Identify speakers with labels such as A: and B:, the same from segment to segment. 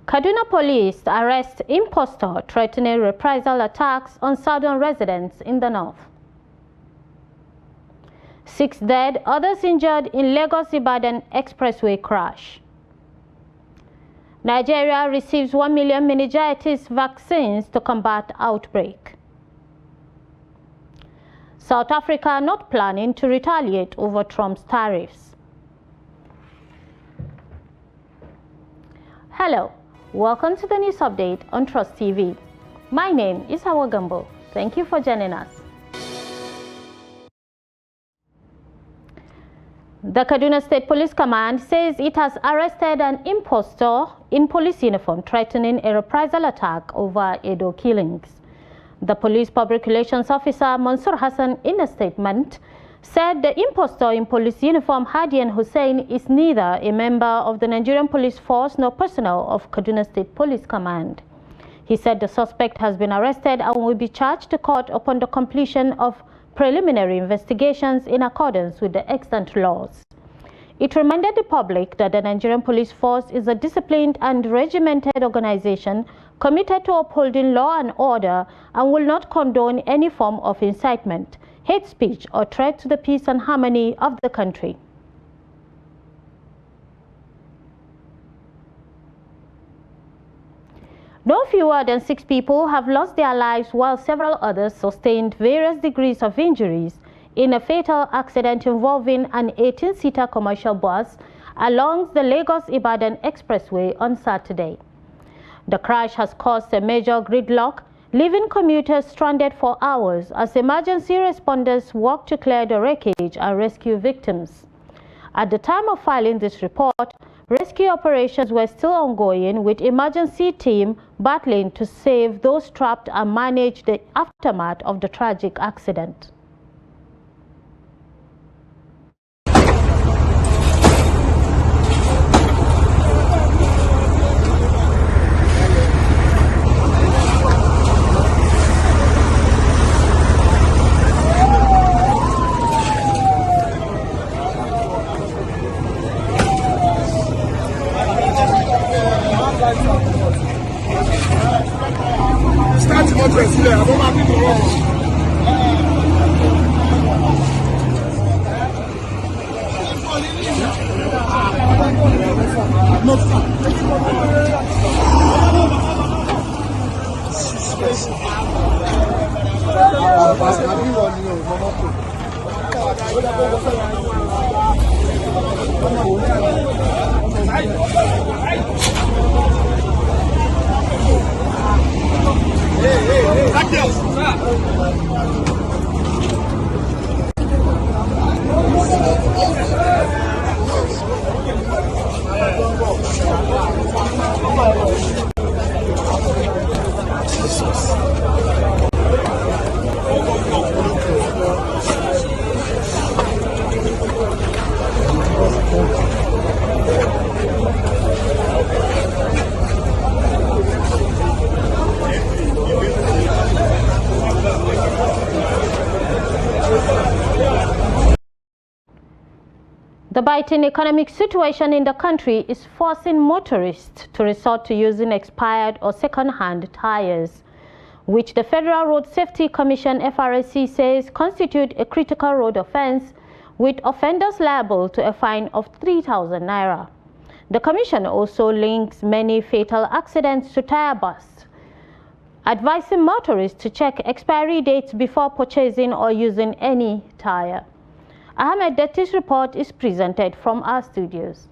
A: Kaduna Police arrest impostor threatening reprisal attacks on southern residents in the north. 6 dead, others injured in Lagos-Ibadan expressway crash. Nigeria receives 1 million meningitis vaccines to combat outbreak. South Africa not planning to retaliate over Trump's tariffs. Hello, welcome to the news update on Trust TV. My name is Hawa Gambo. Thank you for joining us. The Kaduna State Police Command says it has arrested an impostor in police uniform threatening a reprisal attack over Edo killings. The police public relations officer Mansur Hassan, in a statement, said the impostor in police uniform, Hadian Hussein, is neither a member of the Nigerian police force nor personnel of Kaduna State Police Command. He said the suspect has been arrested and will be charged to court upon the completion of preliminary investigations in accordance with the extant laws. It reminded the public that the Nigerian police force is a disciplined and regimented organization committed to upholding law and order and will not condone any form of incitement, hate speech, or threat to the peace and harmony of the country. No fewer than 6 people have lost their lives while several others sustained various degrees of injuries in a fatal accident involving an 18-seater commercial bus along the Lagos-Ibadan expressway on Saturday. The crash has caused a major gridlock, leaving commuters stranded for hours as emergency responders work to clear the wreckage and rescue victims. At the time of filing this report, rescue operations were still ongoing, with emergency team battling to save those trapped and manage the aftermath of the tragic accident. The biting economic situation in the country is forcing motorists to resort to using expired or second-hand tires, which the Federal Road Safety Commission (FRSC) says constitute a critical road offense, with offenders liable to a fine of 3,000 naira. The commission also links many fatal accidents to tire bursts, advising motorists to check expiry dates before purchasing or using any tire. Ahmed Detti's report is presented from our studios.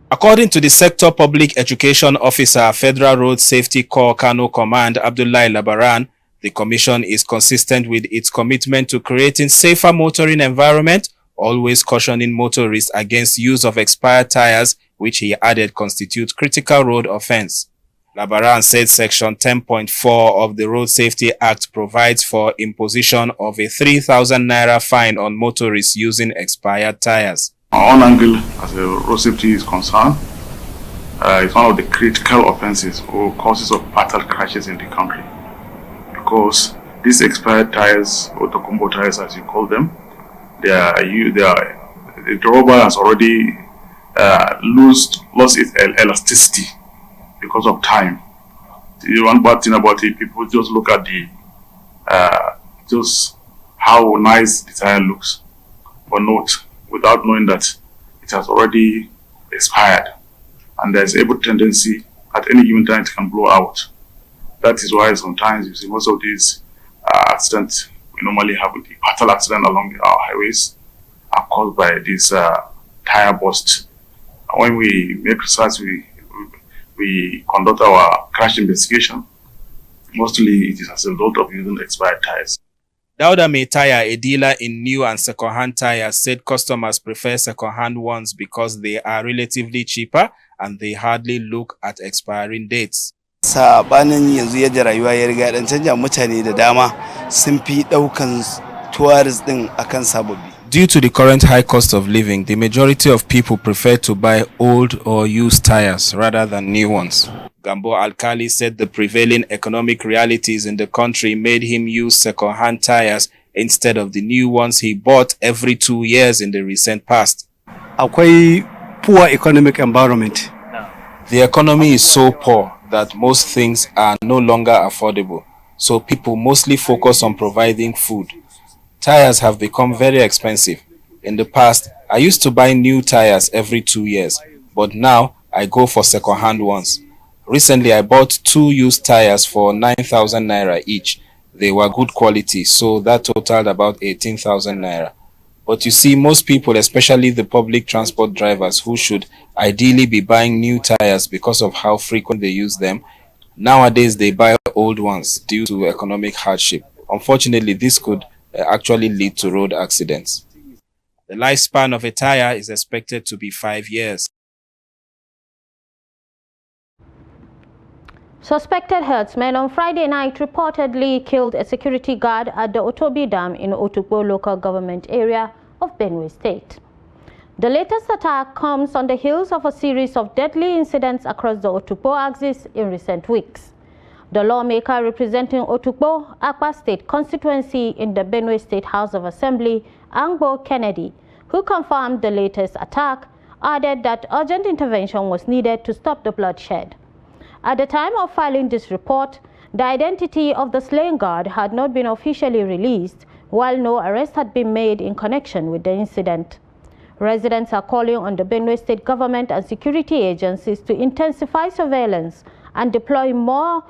B: According to the Sector Public Education Officer, Federal Road Safety Corps Kano Command, Abdullahi Labaran, the Commission is consistent with its commitment to creating safer motoring environment, always cautioning motorists against use of expired tires, which he added constitute critical road offense. Labaran said Section 10.4 of the Road Safety Act provides for imposition of a 3,000 naira fine on motorists using expired tires.
C: Our own angle as the road safety is concerned, it's one of the critical offenses or causes of fatal crashes in the country, because these expired tires, or Tokumbo tires as you call them, the rubber has already lost its elasticity because of time. The one bad thing about it, people just look at the just how nice the tire looks, but not without knowing that it has already expired, and there's a tendency at any given time it can blow out. That is why sometimes you see most of these accidents we normally have with the fatal accident along our highways are caused by this tire burst. And when we make research, we conduct our crash investigation. Mostly it is as a result of using expired tires.
B: Dauda May Tire, a dealer in new and second-hand tires, said customers prefer second-hand ones because they are relatively cheaper and they hardly look at expiring dates.
D: Sabanin yanzu yadda rayuwa ya riga dan canja, mutane da dama sun fi daukan tourists din akan sababbi.
B: Due to the current high cost of living, the majority of people prefer to buy old or used tires rather than new ones. Gambo Alkali said the prevailing economic realities in the country made him use second-hand tires instead of the new ones he bought every 2 years in the recent past.
D: Akwai poor economic environment.
B: The economy is so poor that most things are no longer affordable, so people mostly focus on providing food. Tires have become very expensive. In the past, I used to buy new tires every 2 years, but now I go for second-hand ones. Recently, I bought 2 used tires for 9,000 naira each. They were good quality, so that totaled about 18,000 naira. But you see, most people, especially the public transport drivers who should ideally be buying new tires because of how frequent they use them, nowadays they buy old ones due to economic hardship. Unfortunately, this could actually lead to road accidents. The lifespan of a tire is expected to be 5 years.
A: Suspected herdsmen on Friday night reportedly killed a security guard at the Otobi Dam in Otukpo local government area of Benue State. The latest attack comes on the heels of a series of deadly incidents across the Otukpo axis in recent weeks. The lawmaker representing Otukpo, Akwa State constituency in the Benue State House of Assembly, Angbo Kennedy, who confirmed the latest attack, added that urgent intervention was needed to stop the bloodshed. At the time of filing this report, the identity of the slain guard had not been officially released, while no arrest had been made in connection with the incident. Residents are calling on the Benue State government and security agencies to intensify surveillance and deploy more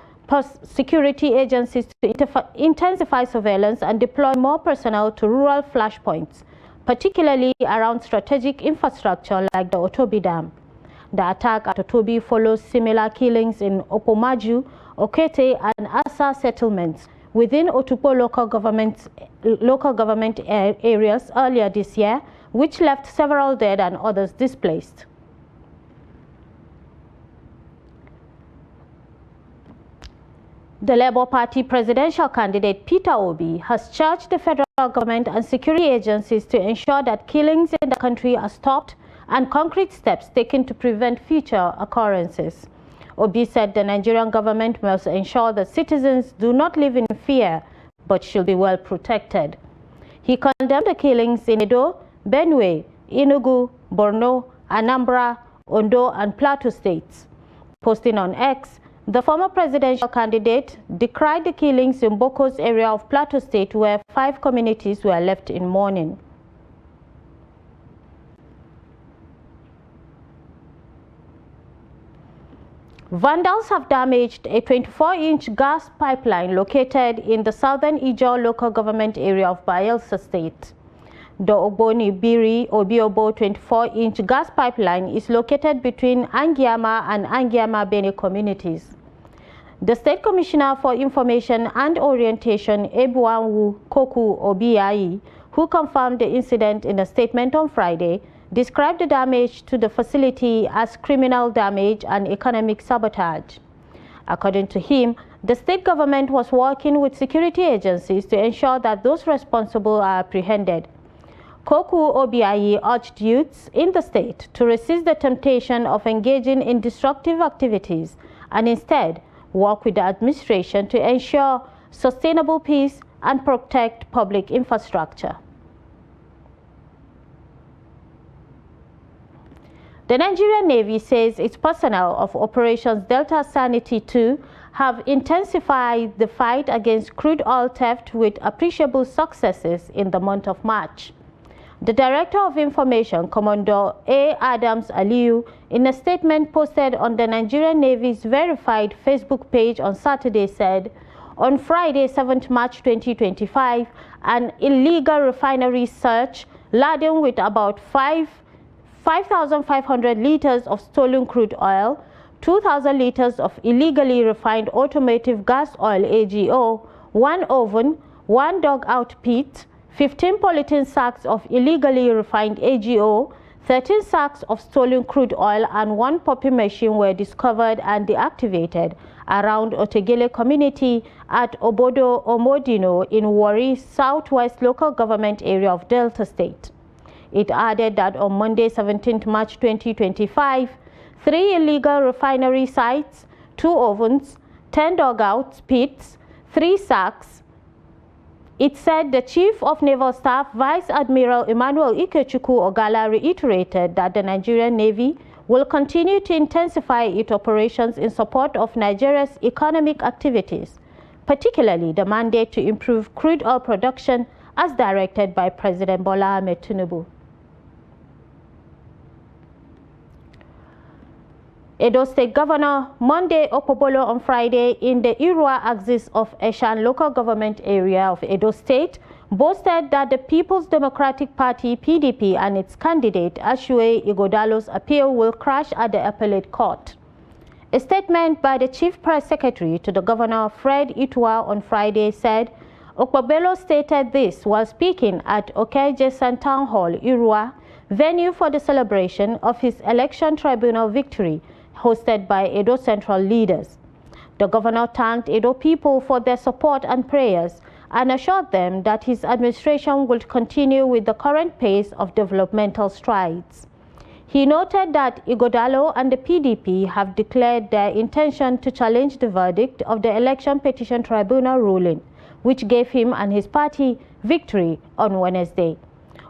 A: security agencies to intensify surveillance and deploy more personnel to rural flashpoints, particularly around strategic infrastructure like the Otobi Dam. The attack at Otobi follows similar killings in Opomaju, Okete, and Asa settlements within Otukpo local government areas earlier this year, which left several dead and others displaced. The Labour Party presidential candidate Peter Obi has charged the federal government and security agencies to ensure that killings in the country are stopped and concrete steps taken to prevent future occurrences. Obi said the Nigerian government must ensure that citizens do not live in fear but should be well protected. He condemned the killings in Edo, Benue, Enugu, Borno, Anambra, Ondo, and Plateau states. Posting on X, the former presidential candidate decried the killings in Boko's area of Plateau State, where 5 communities were left in mourning. Vandals have damaged a 24-inch gas pipeline located in the southern Ijaw local government area of Bayelsa State. The Ogboni-Biri Obiobo 24-inch gas pipeline is located between Angiama and Angiama Bene communities. The State Commissioner for Information and Orientation, Ebuanwu Koku Obiayi, who confirmed the incident in a statement on Friday, described the damage to the facility as criminal damage and economic sabotage. According to him, the state government was working with security agencies to ensure that those responsible are apprehended. Koku Obiayi urged youths in the state to resist the temptation of engaging in destructive activities and instead work with the administration to ensure sustainable peace and protect public infrastructure. The Nigerian Navy says its personnel of Operations Delta Sanity 2 have intensified the fight against crude oil theft with appreciable successes in the month of March. The Director of Information, Commodore A. Adams Aliyu, in a statement posted on the Nigerian Navy's verified Facebook page on Saturday said, on Friday, 7th March 2025, an illegal refinery search laden with about 5,500 liters of stolen crude oil, 2,000 liters of illegally refined automotive gas oil AGO, 1 oven, 1 dug-out pit, 15 polythene sacks of illegally refined AGO, 13 sacks of stolen crude oil and 1 popping machine were discovered and deactivated around Otegele community at Obodo Omodino in Warri, Southwest Local Government Area of Delta State. It added that on Monday, 17th March 2025, 3 illegal refinery sites, 2 ovens, 10 dugouts, pits, 3 sacks. It said the Chief of Naval Staff, Vice Admiral Emmanuel Ikechukwu Ogala, reiterated that the Nigerian Navy will continue to intensify its operations in support of Nigeria's economic activities, particularly the mandate to improve crude oil production as directed by President Bola Ahmed Tinubu. Edo State Governor Monday Okpobolo on Friday in the Irua axis of Eshan local government area of Edo State boasted that the People's Democratic Party PDP and its candidate Ashue Igodalo's appeal will crash at the appellate court. A statement by the Chief Press Secretary to the Governor Fred Itua on Friday said Okpobolo stated this while speaking at Okejesan Town Hall, Irua, venue for the celebration of his election tribunal victory hosted by Edo Central leaders. The governor thanked Edo people for their support and prayers and assured them that his administration will continue with the current pace of developmental strides. He noted that Igodalo and the PDP have declared their intention to challenge the verdict of the Election Petition Tribunal ruling, which gave him and his party victory on Wednesday.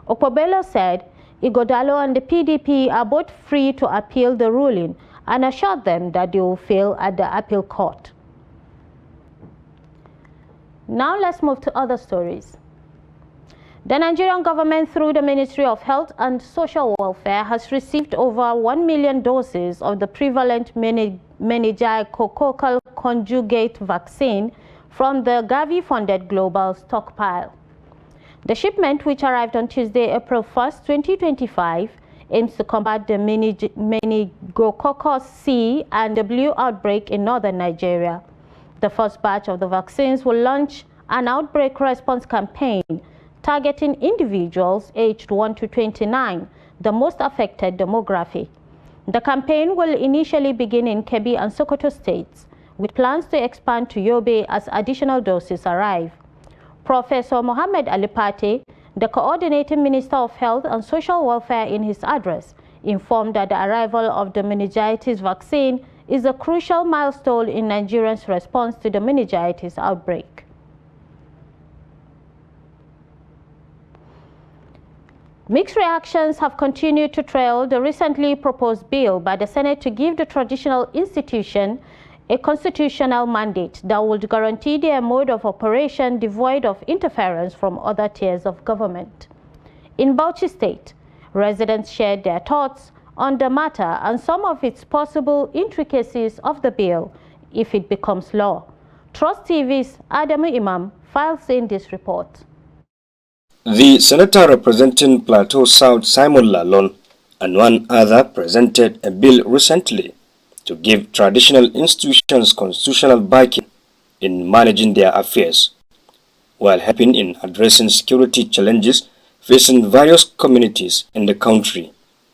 A: Okpobolo said Igodalo and the PDP are both free to appeal the ruling and assured them that they will fail at the appeal court. Now let's move to other stories. The Nigerian government, through the Ministry of Health and Social Welfare, has received over 1 million doses of the prevalent meningococcal conjugate vaccine from the Gavi-funded global stockpile. The shipment, which arrived on Tuesday, April 1st, 2025, aims to combat the meningococcus C and W outbreak in northern Nigeria. The first batch of the vaccines will launch an outbreak response campaign targeting individuals aged 1 to 29, the most affected demography. The campaign will initially begin in Kebbi and Sokoto states, with plans to expand to Yobe as additional doses arrive. Professor Mohammed Alipate, the coordinating Minister of Health and Social Welfare, in his address, informed that the arrival of the meningitis vaccine is a crucial milestone in Nigerians' response to the meningitis outbreak. Mixed reactions have continued to trail the recently proposed bill by the Senate to give the traditional institution a constitutional mandate that would guarantee their mode of operation devoid of interference from other tiers of government. In Bauchi State, residents shared their thoughts on the matter and some of its possible intricacies of the bill if it becomes law. Trust TV's Adamu Imam files in this report.
E: The senator representing Plateau South, Simon Lalon, and one other presented a bill recently to give traditional institutions constitutional backing in managing their affairs, while helping in addressing security challenges facing various communities in the country.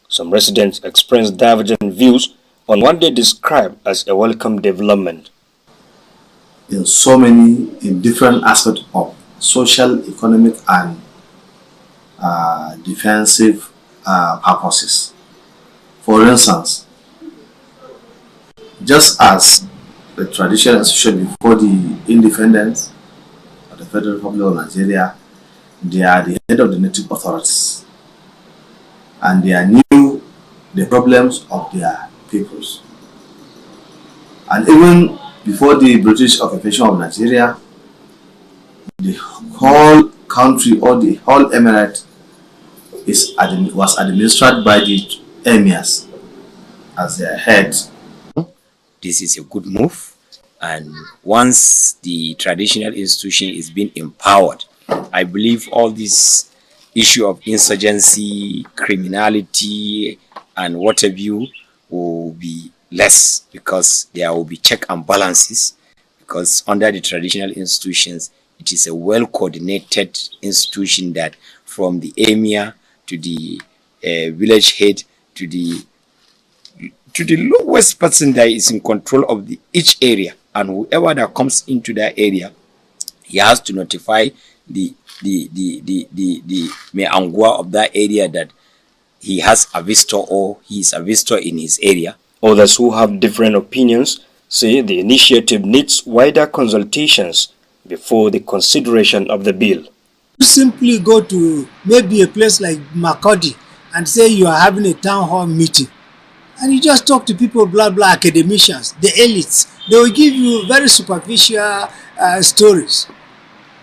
E: Some residents expressed divergent views on what they describe as a welcome development.
F: In different aspects of social, economic, and defensive purposes. For instance, just as the traditional institution before the independence of the Federal Republic of Nigeria, they are the head of the native authorities, and their new the problems of their peoples. And even before the British occupation of Nigeria, the whole country or the whole emirate was administered by the emirs as their heads.
G: This is a good move, and once the traditional institution is being empowered, I believe all this issue of insurgency, criminality, and what have you will be less, because there will be check and balances, because under the traditional institutions, it is a well-coordinated institution that from the emir to the village head to the lowest person that is in control of each area, and whoever that comes into that area, he has to notify the Meangua of that area that he has a visitor or he is a visitor in his area.
E: Others who have different opinions say the initiative needs wider consultations before the consideration of the bill.
H: You simply go to maybe a place like Makurdi and say you are having a town hall meeting, and you just talk to people, blah blah, academicians, the elites. They will give you very superficial stories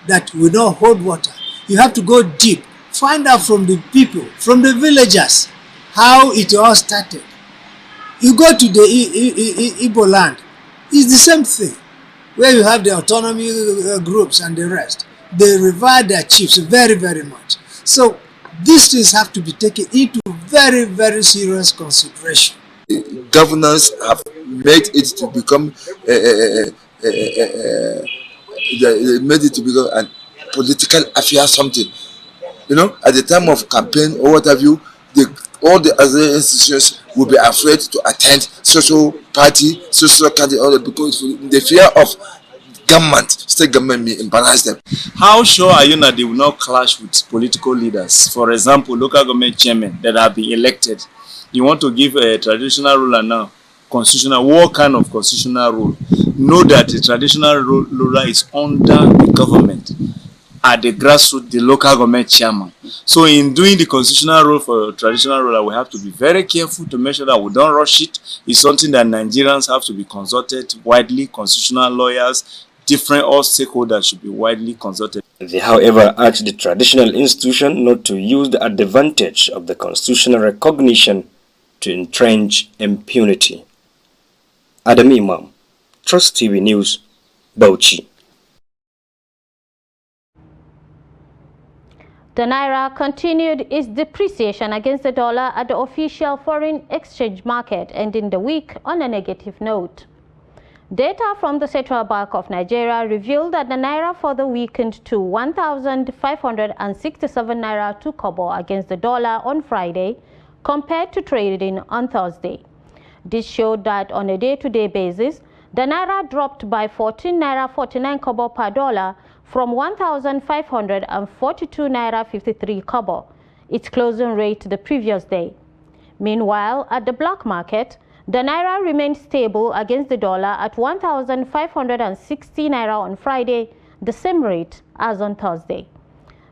H: that will not hold water. You have to go deep, find out from the people, from the villagers, how it all started. You go to the Igbo land, it's the same thing, where you have the autonomy groups and the rest. They revere their chiefs very, very much. So these things have to be taken into very, very serious consideration.
I: Governors have made it to become they made it to become a political affair, something. You know, at the time of campaign or what have you, all the other institutions will be afraid to attend social party, social candidate, because the fear of government, state government may embarrass them.
J: How sure are you that they will not clash with political leaders? For example, local government chairmen that have been elected. You want to give a traditional ruler now, constitutional, what kind of constitutional rule? Know that the traditional ruler is under the government at the grassroots, the local government chairman. So in doing the constitutional rule for traditional ruler, we have to be very careful to make sure that we don't rush it. It's something that Nigerians have to be consulted widely, constitutional lawyers, different all stakeholders should be widely consulted.
E: They, however, urge the traditional institution not to use the advantage of the constitutional recognition to entrench impunity. Adam Imam, Trust TV News, Bauchi.
A: The Naira continued its depreciation against the dollar at the official foreign exchange market, ending the week on a negative note. Data from the Central Bank of Nigeria revealed that the Naira for the weakened to 1,567 Naira to kobo against the dollar on Friday, compared to trading on Thursday. This showed that on a day-to-day basis, the Naira dropped by 14 Naira 49 kobo per dollar from 1,542 Naira 53 kobo, its closing rate the previous day. Meanwhile, at the black market, the Naira remained stable against the dollar at 1,560 Naira on Friday, the same rate as on Thursday.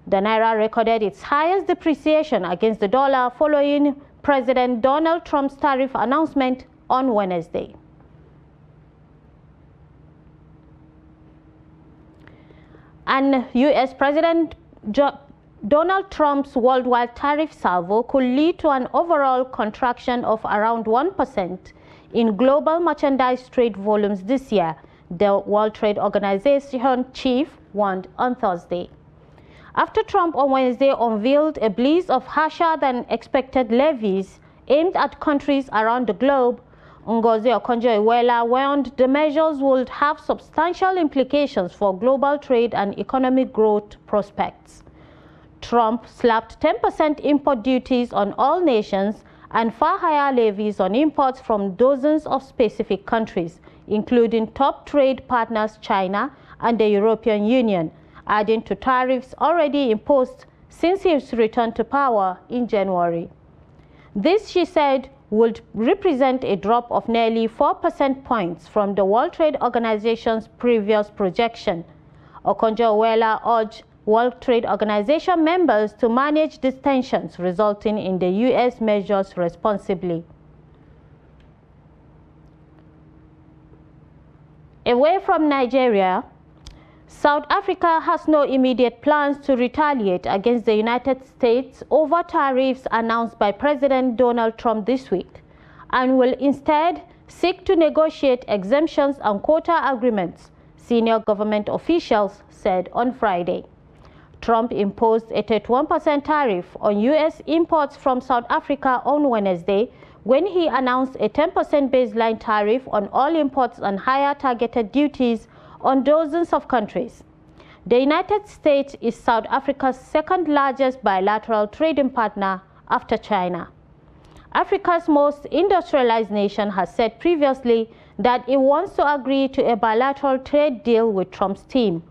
A: The Naira recorded its highest depreciation against the dollar following President Donald Trump's tariff announcement on Wednesday. And U.S. President Donald Trump's worldwide tariff salvo could lead to an overall contraction of around 1% in global merchandise trade volumes this year, the World Trade Organization chief warned on Thursday. After Trump on Wednesday unveiled a blitz of harsher than expected levies aimed at countries around the globe, Ngozi Okonjo-Iweala warned the measures would have substantial implications for global trade and economic growth prospects. Trump slapped 10% import duties on all nations and far higher levies on imports from dozens of specific countries, including top trade partners China and the European Union, adding to tariffs already imposed since his return to power in January. This, she said, would represent a drop of nearly 4 percentage points from the World Trade Organization's previous projection. Okonjo-Iweala urged World Trade Organization members to manage these tensions, resulting in the U.S. measures responsibly. Away from Nigeria, South Africa has no immediate plans to retaliate against the United States over tariffs announced by President Donald Trump this week, and will instead seek to negotiate exemptions and quota agreements, senior government officials said on Friday. Trump imposed a 31% tariff on U.S. imports from South Africa on Wednesday, when he announced a 10% baseline tariff on all imports and higher targeted duties on dozens of countries. The United States is South Africa's second largest bilateral trading partner after China. Africa's most industrialized nation has said previously that it wants to agree to a bilateral trade deal with Trump's team.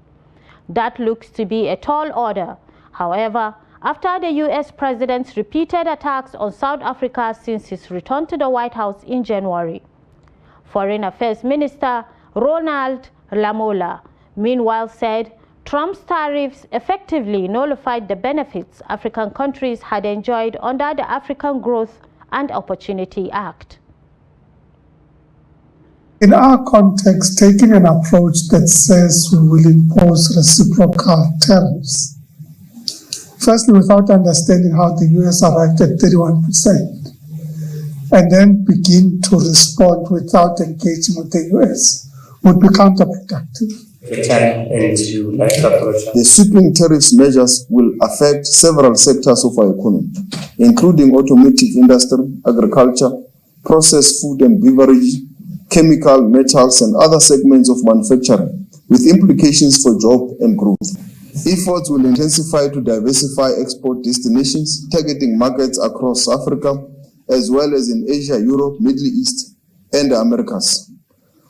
A: That looks to be a tall order. However, after the U.S. president's repeated attacks on South Africa since his return to the White House in January. Foreign Affairs Minister Ronald Lamola, meanwhile, said Trump's tariffs effectively nullified the benefits African countries had enjoyed under the African Growth and Opportunity Act.
K: In our context, taking an approach that says we will impose reciprocal tariffs, firstly without understanding how the U.S. arrived at 31%, and then begin to respond without engaging with the U.S. would be counterproductive.
L: The sweeping tariffs measures will affect several sectors of our economy, including automotive industry, agriculture, processed food and beverage, chemical, metals, and other segments of manufacturing, with implications for job and growth. Efforts will intensify to diversify export destinations, targeting markets across Africa, as well as in Asia, Europe, Middle East, and the Americas.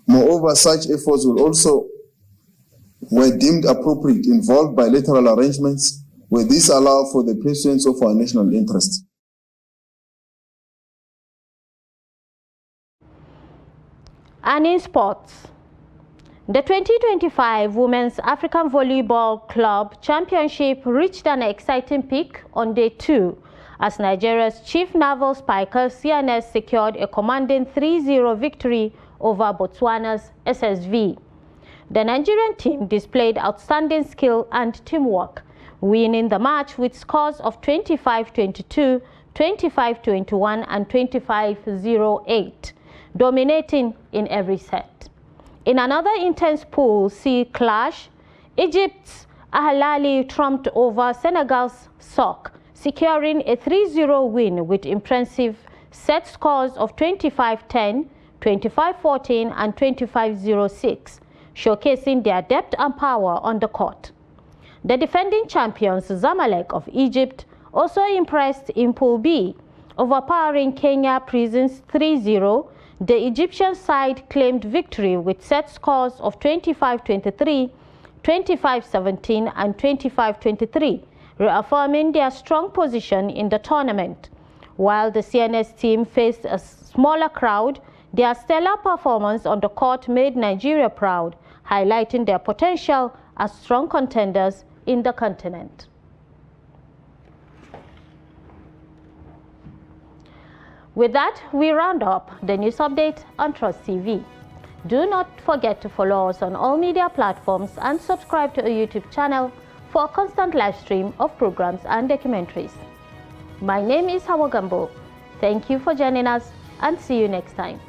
L: Moreover, such efforts will also, where deemed appropriate, involve bilateral arrangements where these allow for the pursuance of our national interests.
A: And in sports, the 2025 Women's African Volleyball Club Championship reached an exciting peak on day 2 as Nigeria's chief naval spiker CNS secured a commanding 3-0 victory over Botswana's SSV. The Nigerian team displayed outstanding skill and teamwork, winning the match with scores of 25-22, 25-21 and 25-08, dominating in every set. In another intense Pool C clash, Egypt's Al-Ahly trumped over Senegal's SOC, securing a 3-0 win with impressive set scores of 25-10, 25-14 and 25-06, showcasing their depth and power on the court. The defending champions Zamalek of Egypt also impressed in Pool B, overpowering Kenya Prisons 3-0. The Egyptian side claimed victory with set scores of 25-23, 25-17 and 25-23, reaffirming their strong position in the tournament. While the CNS team faced a smaller crowd, their stellar performance on the court made Nigeria proud, highlighting their potential as strong contenders in the continent. With that, we round up the news update on Trust TV. Do not forget to follow us on all media platforms and subscribe to our YouTube channel for a constant live stream of programs and documentaries. My name is Hawa Gambo. Thank you for joining us and see you next time.